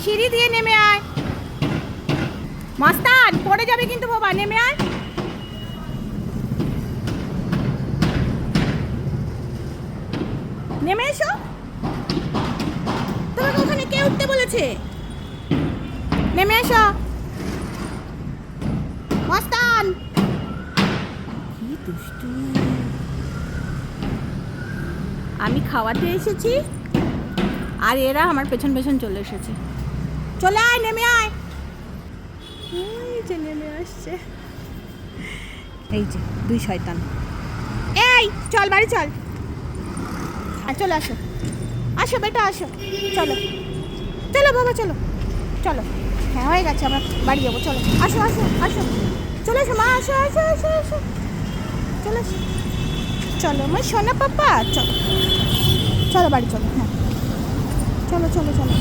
সিঁড়ি দিয়ে নেমে আয়। মাস্তান পড়ে যাবে কিন্তু বাবা, নেমে আয়। নেমে এসো। তোমাকে ওখানে কে উঠতে বলেছে? নেমে এসো মাস্তান। কি দুষ্টু। আমি খাওয়াতে এসেছি আর এরা আমার পেছন পেছন চলে এসেছে। চলে আয়, নেমে আয়। এই যে নেমে আসছে, এই যে দুই শয়তান। এই চল বাড়ি চল। আর চলে আসো, আসো বেটা আসো, চলো চলো বাবা চলো চলো। হ্যাঁ হয়ে গেছে, আমরা বাড়ি যাবো, চলো আসো আসো আসো, চলে আসো মা, আসো আসো আসো আসো, চলে আসো, চলো আমার সোনা পাপা, চলো চলো বাড়ি চলো। হ্যাঁ চলো চলো চলো।